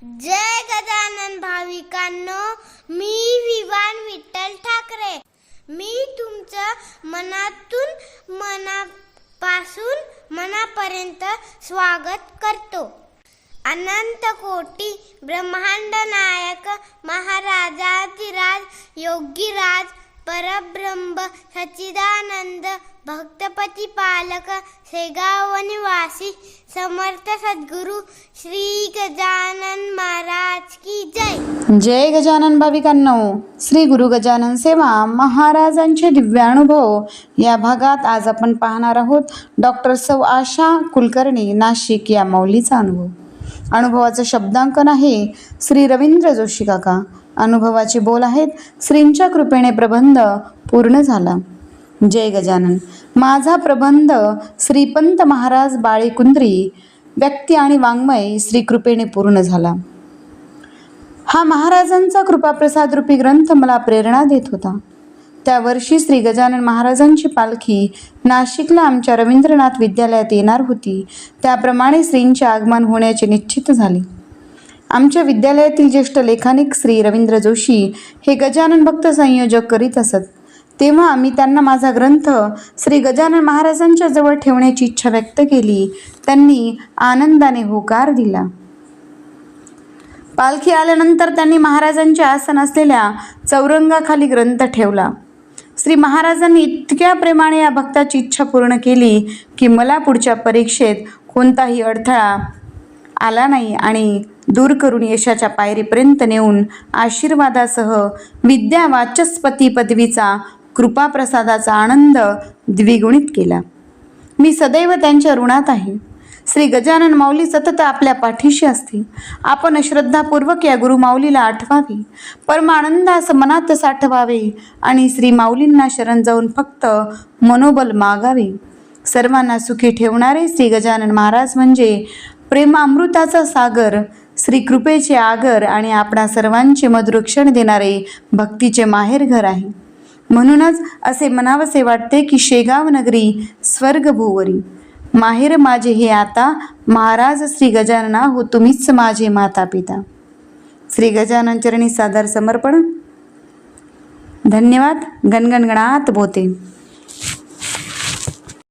जय गजानन भाविकांनो, मी विवान विठ्ठल ठाकरे. मी तुमचं मनापासून मनापर्यंत स्वागत करतो. अनंत कोटी ब्रह्मांड नायक महाराजाधिराज योगीराज परब्रह्म सच्चिदानंद भक्तपती पालक शेगाव निवासी समर्थ सद्गुरु श्री गजानन महाराज की जय. जय गजानन भाविकांनो, श्री गुरु गजानन सेवा महाराजांचे दिव्यानुभव या भागात आज आपण पाहणार आहोत. डॉक्टर सौ आशा कुलकर्णी नाशिक या माऊलीचा अनुभव. अनुभवाचं शब्दांकन आहे श्री रवींद्र जोशी काका. अनुभवाचे बोल आहेत. श्रींच्या कृपेने प्रबंध पूर्ण झाला. जय गजानन. माझा प्रबंध श्रीपंत महाराज बाळेकुंद्री व्यक्ती आणि वाङ्मय श्री कृपेने पूर्ण झाला. हा महाराजांचा कृपाप्रसाद रूपी ग्रंथ मला प्रेरणा देत होता. त्या वर्षी श्री गजानन महाराजांची पालखी नाशिकला आमच्या रवींद्रनाथ विद्यालयात येणार होती. त्याप्रमाणे श्रींचे आगमन होण्याचे निश्चित झाले. आमच्या विद्यालयातील ज्येष्ठ लेखनिक श्री रवींद्र जोशी हे गजानन भक्त संयोजक करीत असत. तेव्हा मी त्यांना माझा ग्रंथ श्री गजानन महाराजांच्या जवळ ठेवण्याची इच्छा व्यक्त केली. त्यांनी आनंदाने होकार दिला. पालखी आल्यानंतर त्यांनी महाराजांचे आसन असलेल्या चौरंगाखाली ग्रंथ ठेवला. श्री महाराजांनी इतक्या प्रेमाने या भक्ताची इच्छा पूर्ण केली की मला पुढच्या परीक्षेत कोणताही अडथळा आला नाही आणि दूर करून यशाच्या पायरीपर्यंत नेऊन आशीर्वादासह विद्या वाचस्पती पदवीचा कृपाप्रसादाचा आनंद द्विगुणित केला. मी सदैव त्यांच्या ऋणात आहे. श्री गजानन माऊली सतत आपल्या पाठीशी असते. आपण श्रद्धापूर्वक या गुरु माऊलीला आठवावे, परमानंदास मनात साठवावे आणि श्री माऊलींना शरण जाऊन फक्त मनोबल मागावे. सर्वांना सुखी ठेवणारे श्री गजानन महाराज म्हणजे प्रेमामृताचा सागर, श्री कृपेचे आगर आणि आपणा सर्वांचे मधुर क्षण देणारे भक्तीचे माहेरघर आहे. म्हणूनच असे म्हणावसे वाटते की शेगाव नगरी स्वर्ग भूवरी. माहेर माझे हे आता, महाराज श्री गजानना हो तुम्हीच माझे माता पिता. श्री गजानन चरणी सादर समर्पण. धन्यवाद. गणगणगणात बोते.